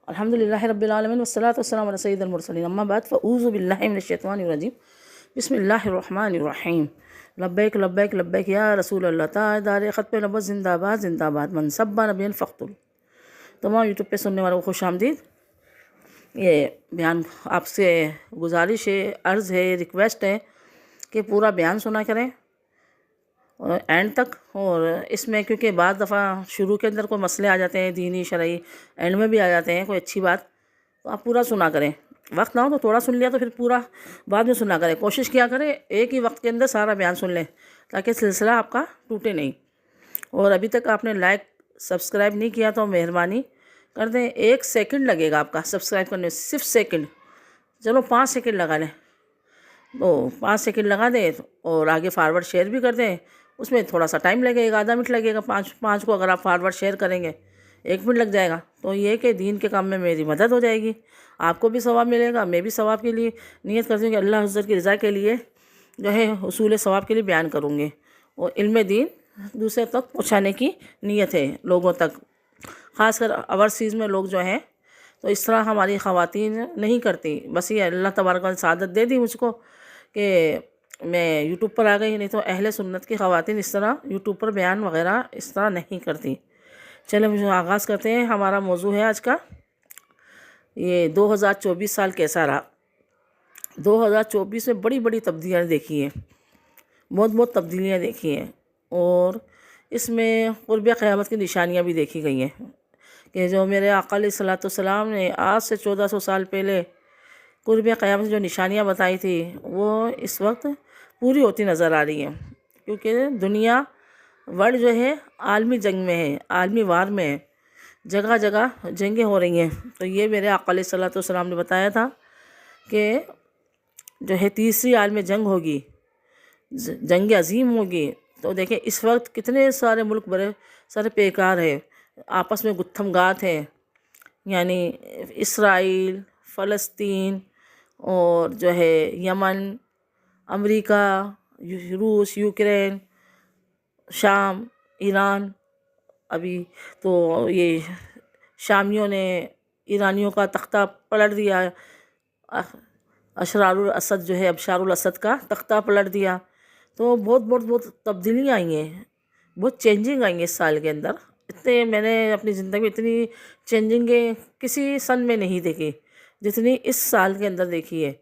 الحمد للہ رب العالمین والصلاۃ والسلام علی سید المرسلین اما بعد فاعوذ باللہ من الشیطان الرجیم بسم اللہ الرحمن الرحیم لبیک لبیک لبیک یا رسول اللہ تاجدار خط پہ نبوت زندہ باد زندہ باد من سب نبی فقتل۔ تمام یوٹیوب پہ سننے والوں کو خوش آمدید۔ یہ بیان آپ سے گزارش ہے، عرض ہے، ریکویسٹ ہے کہ پورا بیان سنا کریں اینڈ تک۔ اور اس میں کیونکہ بعض دفعہ شروع کے اندر کوئی مسئلے آ جاتے ہیں دینی شرعی، اینڈ میں بھی آ جاتے ہیں کوئی اچھی بات، تو آپ پورا سنا کریں۔ وقت نہ ہو تو تھوڑا سن لیا تو پھر پورا بعد میں سنا کریں۔ کوشش کیا کریں ایک ہی وقت کے اندر سارا بیان سن لیں تاکہ سلسلہ آپ کا ٹوٹے نہیں۔ اور ابھی تک آپ نے لائک سبسکرائب نہیں کیا تو مہربانی کر دیں۔ 1 سیکنڈ لگے گا آپ کا سبسکرائب کرنے میں، صرف سیکنڈ، چلو 5 سیکنڈ لگا لیں تو 5 سیکنڈ لگا دیں اور آگے فارورڈ شیئر بھی کر دیں۔ اس میں تھوڑا سا ٹائم لگے گا، آدھا منٹ لگے گا، 5 کو اگر آپ فارورڈ شیئر کریں گے 1 منٹ لگ جائے گا۔ تو یہ کہ دین کے کام میں میری مدد ہو جائے گی، آپ کو بھی ثواب ملے گا، میں بھی ثواب کے لیے نیت کرتی ہوں کہ اللہ حضرت کی رضا کے لیے جو ہے حصول ثواب کے لیے بیان کروں گے، اور علم دین دوسرے تک پہنچانے کی نیت ہے لوگوں تک، خاص کر اوورسیز میں لوگ جو ہیں۔ تو اس طرح ہماری خواتین نہیں کرتی، بس یہ اللہ تبارک و تعالیٰ سعادت دے دی مجھ کو کہ میں یوٹیوب پر آ گئی، نہیں تو اہل سنت کی خواتین اس طرح یوٹیوب پر بیان وغیرہ اس طرح نہیں کرتی۔ چلیں مجھے آغاز کرتے ہیں۔ ہمارا موضوع ہے آج کا یہ 2024 سال کیسا رہا۔ 2024 میں بڑی بڑی تبدیلیاں دیکھی ہیں، بہت تبدیلیاں دیکھی ہیں، اور اس میں قرب قیامت کی نشانیاں بھی دیکھی گئی ہیں کہ جو میرے آقا علیہ الصلوۃ والسلام نے آج سے 1400 سال پہلے قرب قیامت کی جو نشانیاں بتائی تھی وہ اس وقت پوری ہوتی نظر آ رہی ہیں، کیونکہ دنیا ورلڈ جو ہے عالمی جنگ میں ہے، عالمی وار میں ہے، جگہ جگہ جنگیں ہو رہی ہیں۔ تو یہ میرے آقا علیہ الصلوۃ والسلام نے بتایا تھا کہ جو ہے تیسری عالمی جنگ ہوگی، جنگ عظیم ہوگی۔ تو دیکھیں اس وقت کتنے سارے ملک بڑے سارے پیکار ہیں، آپس میں گتھم گات ہیں، یعنی اسرائیل، فلسطین، اور جو ہے یمن، امریکہ، روس، یوکرین، شام، ایران۔ ابھی تو یہ شامیوں نے ایرانیوں کا تختہ پلٹ دیا، اشرار جو ہے بشار الاسد کا تختہ پلٹ دیا۔ تو بہت تبدیلیاں آئی ہیں، بہت چینجنگ آئی ہیں اس سال کے اندر۔ میں نے اپنی زندگی میں اتنی چینجنگیں کسی سن میں نہیں دیکھی جتنی اس سال کے اندر دیکھی ہے۔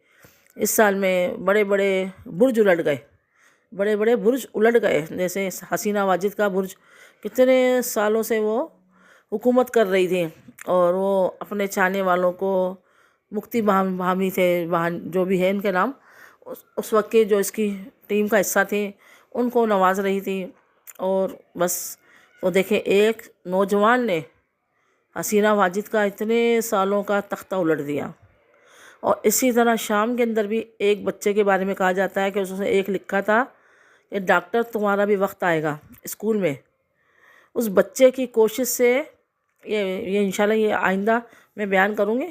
اس سال میں بڑے بڑے برج الٹ گئے، بڑے بڑے برج الٹ گئے، جیسے حسینہ واجد کا برج کتنے سالوں سے وہ حکومت کر رہی تھی، اور وہ اپنے چاہنے والوں کو مفتی بھامی تھے، جو بھی ہے ان کے نام، اس وقت کے جو اس کی ٹیم کا حصہ تھے ان کو نواز رہی تھی۔ اور بس تو دیکھیں ایک نوجوان نے حسینہ واجد کا اتنے سالوں کا تختہ الٹ دیا۔ اور اسی طرح شام کے اندر بھی ایک بچے کے بارے میں کہا جاتا ہے کہ اس نے ایک لکھا تھا کہ ڈاکٹر تمہارا بھی وقت آئے گا اسکول میں۔ اس بچے کی کوشش سے یہ انشاءاللہ یہ آئندہ میں بیان کروں گی،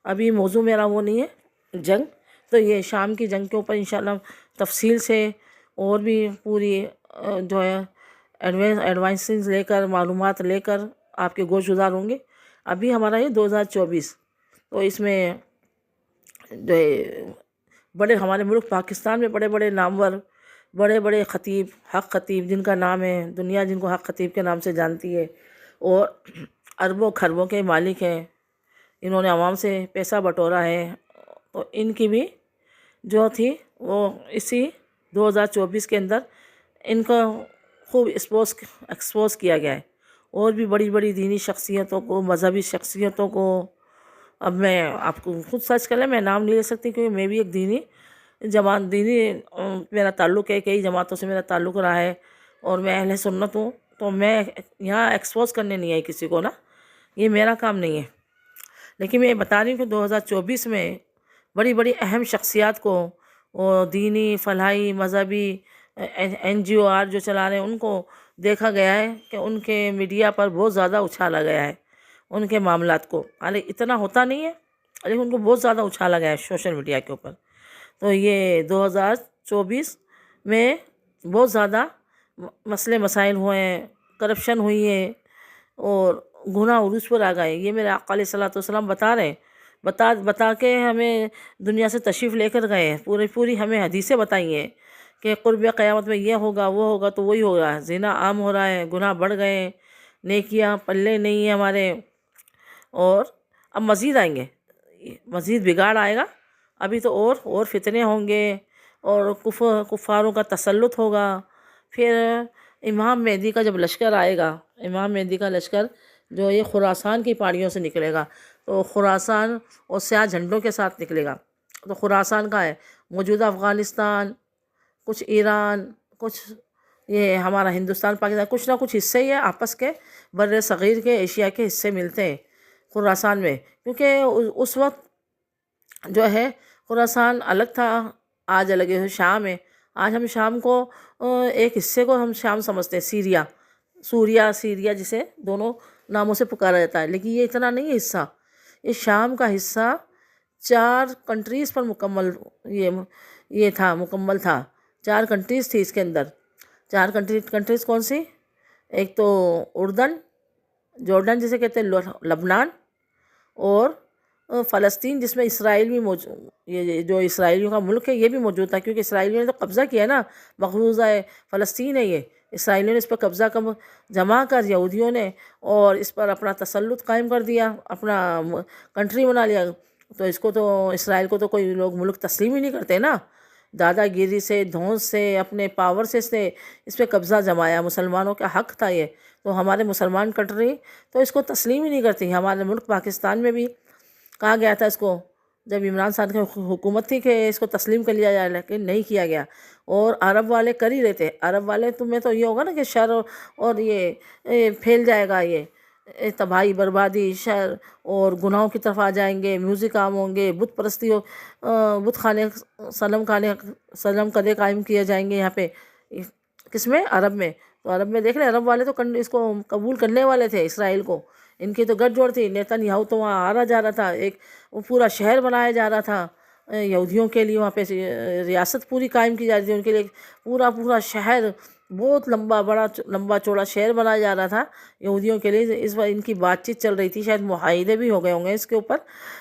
ابھی موضوع میرا وہ نہیں ہے جنگ، تو یہ شام کی جنگ کے اوپر انشاءاللہ تفصیل سے اور بھی پوری جو ہے ایڈوائسنز لے کر، معلومات لے کر آپ کے گوش گزار ہوں گے۔ ابھی ہمارا یہ 2024، تو اس میں جو ہے بڑے ہمارے ملک پاکستان میں بڑے بڑے نامور، بڑے بڑے خطیب، حق خطیب جن کا نام ہے، دنیا جن کو حق خطیب کے نام سے جانتی ہے، اور اربوں خربوں کے مالک ہیں، انہوں نے عوام سے پیسہ بٹورا ہے۔ تو ان کی بھی جو تھی وہ اسی 2024 کے اندر ان کا خوب ایکسپوز کیا گیا ہے۔ اور بھی بڑی بڑی دینی شخصیتوں کو، مذہبی شخصیتوں کو، اب میں آپ کو خود سرچ کر لیں، میں نام نہیں لے سکتی کیونکہ میں بھی ایک دینی جماعت، میرا تعلق ہے، کئی جماعتوں سے میرا تعلق رہا ہے، اور میں اہل سنت ہوں، تو میں یہاں ایکسپوز کرنے نہیں آئی کسی کو نا، یہ میرا کام نہیں ہے۔ لیکن میں بتا رہی ہوں کہ 2024 میں بڑی بڑی اہم شخصیات کو، اور دینی، فلاحی، مذہبی NGO جو چلا رہے ہیں ان کو دیکھا گیا ہے کہ ان کے میڈیا پر بہت زیادہ اچھالا گیا ہے ان کے معاملات کو، حالانکہ اتنا ہوتا نہیں ہے لیکن ان کو بہت زیادہ اچھالا گیا ہے سوشل میڈیا کے اوپر۔ تو یہ 2024 میں بہت زیادہ مسئلے مسائل ہوئے ہیں، کرپشن ہوئی ہے، اور گناہ عروج پر آ گئے، یہ میرے آقا علیہ الصلوۃ والسلام بتا رہے ہیں، بتا کے ہمیں دنیا سے تشریف لے کر گئے ہیں، پوری ہمیں حدیثیں بتائی ہیں کہ قرب قیامت میں یہ ہوگا وہ ہوگا، تو وہی ہوگا، زنا عام ہو رہا ہے، گناہ بڑھ گئے ہیں، نیکیاں پلے نہیں ہیں ہمارے، اور اب مزید آئیں گے، مزید بگاڑ آئے گا، ابھی تو اور فتنے ہوں گے، اور کفاروں کا تسلط ہوگا۔ پھر امام مہدی کا جب لشکر آئے گا، امام مہدی کا لشکر جو یہ خراسان کی پہاڑیوں سے نکلے گا، تو خراسان اور سیاہ جھنڈوں کے ساتھ نکلے گا۔ تو خراسان کا ہے موجودہ افغانستان، کچھ ایران، کچھ یہ ہمارا ہندوستان پاکستان، کچھ نہ کچھ حصے ہی ہیں آپس کے، بر صغیر کے ایشیا کے حصے ملتے ہیں خراسان میں، کیونکہ اس وقت جو ہے خراسان الگ تھا، آج الگ ہے، شام ہے، آج ہم شام کو ایک حصے کو ہم شام سمجھتے ہیں، سوریا جسے دونوں ناموں سے پکارا جاتا ہے، لیکن یہ اتنا نہیں ہے حصہ، یہ شام کا حصہ 4 کنٹریز پر یہ تھا، مکمل تھا، 4 کنٹریز تھی اس کے اندر۔ 4 کنٹریز کون سی؟ ایک تو اردن، جارڈن جسے کہتے ہیں، لبنان، اور فلسطین جس میں اسرائیل بھی موجود، یہ جو اسرائیلیوں کا ملک ہے یہ بھی موجود تھا، کیونکہ اسرائیلیوں نے تو قبضہ کیا ہے نا، مقبوضہ فلسطین ہے یہ، اسرائیلیوں نے اس پر قبضہ جما کر یہودیوں نے، اور اس پر اپنا تسلط قائم کر دیا، اپنا کنٹری بنا لیا، تو اس کو تو اسرائیل کو تو کوئی لوگ ملک تسلیم ہی نہیں کرتے نا، دادا گیری سے، دھونس سے، اپنے پاور سے اس پہ قبضہ جمایا، مسلمانوں کا حق تھا یہ، تو ہمارے مسلمان کنٹری تو اس کو تسلیم ہی نہیں کرتی۔ ہمارے ملک پاکستان میں بھی کہا گیا تھا اس کو، جب عمران خان کی حکومت تھی کہ اس کو تسلیم کر لیا جائے، لیکن نہیں کیا گیا، اور عرب والے کر ہی رہے تھے، عرب والے تمہیں تو یہ ہوگا نا کہ شر اور یہ پھیل جائے گا، یہ تباہی بربادی شر اور گناہوں کی طرف آ جائیں گے، میوزک عام ہوں گے، بت پرستی بت خانے صنم قدے قائم کیے جائیں گے یہاں پہ، کس میں؟ عرب میں۔ تو عرب میں دیکھ لیں، عرب والے تو اس کو قبول کرنے والے تھے، اسرائیل کو، ان کی تو گٹھ جوڑ تھی، نیتن یاہو تو وہاں آ رہا جا رہا تھا، ایک وہ پورا شہر بنایا جا رہا تھا یہودیوں کے لیے، وہاں پہ ریاست پوری قائم کی جا رہی تھی ان کے لیے، پورا شہر بہت لمبا چوڑا شہر بنایا جا رہا تھا یہودیوں کے لیے، اس بار ان کی بات چیت چل رہی تھی، شاید معاہدے بھی ہو گئے ہوں گے اس کے اوپر،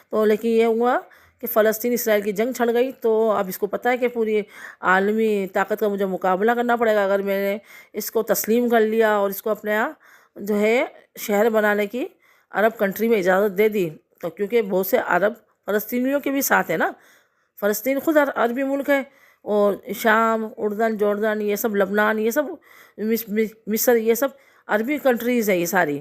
تو لیکن یہ ہوا کہ فلسطین اسرائیل کی جنگ چھڑ گئی، تو اب اس کو پتہ ہے کہ پوری عالمی طاقت کا مجھے مقابلہ کرنا پڑے گا، اگر میں نے اس کو تسلیم کر لیا اور اس کو اپنے جو ہے شہر بنانے کی عرب کنٹری میں اجازت دے دی، تو کیونکہ بہت سے عرب فلسطینیوں کے بھی ساتھ ہیں نا، فلسطین خود عربی ملک ہے، اور شام، اردن، جارڈن، یہ سب لبنان، یہ سب مصر، یہ سب عربی کنٹریز ہیں یہ ساری۔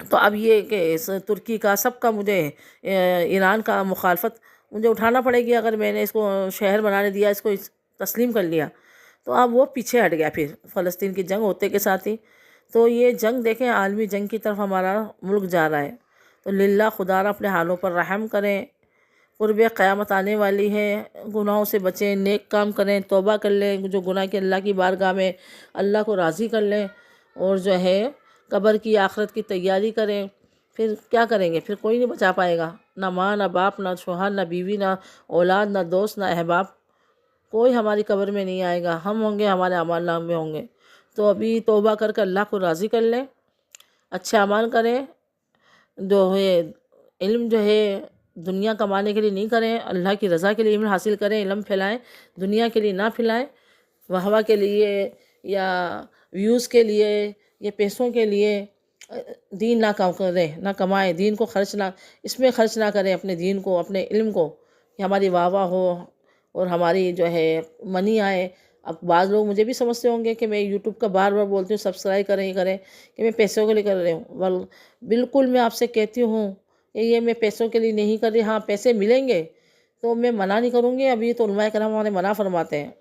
تو اب یہ کہ ترکی کا سب کا مجھے ایران کا مخالفت مجھے اٹھانا پڑے گی، اگر میں نے اس کو شہر بنانے دیا، اس کو تسلیم کر لیا، تو اب وہ پیچھے ہٹ گیا پھر فلسطین کی جنگ ہوتے کے ساتھ ہی۔ تو یہ جنگ دیکھیں، عالمی جنگ کی طرف ہمارا ملک جا رہا ہے، تو للہ خدا را اپنے حالوں پر رحم کریں، قرب قیامت آنے والی ہے، گناہوں سے بچیں، نیک کام کریں، توبہ کر لیں، جو گناہ کے اللہ کی بارگاہ میں اللہ کو راضی کر لیں، اور جو ہے قبر کی آخرت کی تیاری کریں، پھر کیا کریں گے؟ پھر کوئی نہیں بچا پائے گا، نہ ماں، نہ باپ، نہ شوہر، نہ بیوی، نہ اولاد، نہ دوست، نہ احباب، کوئی ہماری قبر میں نہیں آئے گا، ہم ہوں گے، ہمارے اعمال نام میں ہوں گے۔ تو ابھی توبہ کر کے اللہ کو راضی کر لیں، اچھے اعمال کریں، جو ہے علم جو ہے دنیا کمانے کے لیے نہیں کریں، اللہ کی رضا کے لیے علم حاصل کریں، علم پھیلائیں، دنیا کے لیے نہ پھیلائیں، واہ کے لیے یا ویوز کے لیے یا پیسوں کے لیے دین نہ کریں، نہ کمائیں، دین کو اس میں خرچ نہ کریں، اپنے دین کو، اپنے علم کو، کہ ہماری واہ ہو اور ہماری جو ہے منی آئے۔ اب بعض لوگ مجھے بھی سمجھتے ہوں گے کہ میں یوٹیوب کا بار بولتی ہوں سبسکرائب کریں، یہ کریں، کہ میں پیسوں کے لیے کر رہی ہوں، بالکل میں آپ سے کہتی ہوں کہ یہ میں پیسوں کے لیے نہیں کر رہی، ہاں پیسے ملیں گے تو میں منع نہیں کروں گی، ابھی تو علماء کرام ہمارے منع فرماتے ہیں،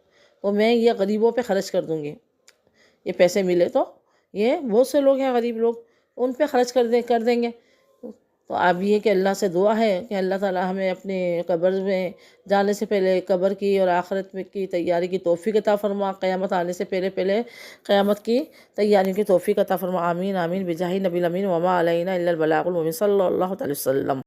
تو میں یہ غریبوں پہ خرچ کر دوں گی، یہ پیسے ملے تو یہ بہت سے لوگ ہیں غریب لوگ، ان پہ خرچ کر دیں گے۔ تو اب یہ کہ اللہ سے دعا ہے کہ اللہ تعالی ہمیں اپنے قبر میں جانے سے پہلے قبر کی اور آخرت میں کی تیاری کی توفیق عطا فرما، قیامت آنے سے پہلے قیامت کی تیاری کی توفیق عطا فرما، آمین آمین، بجاہ نبی الامین، وما علینا الا البلاغ المبین، صلی اللہ علیہ وسلم۔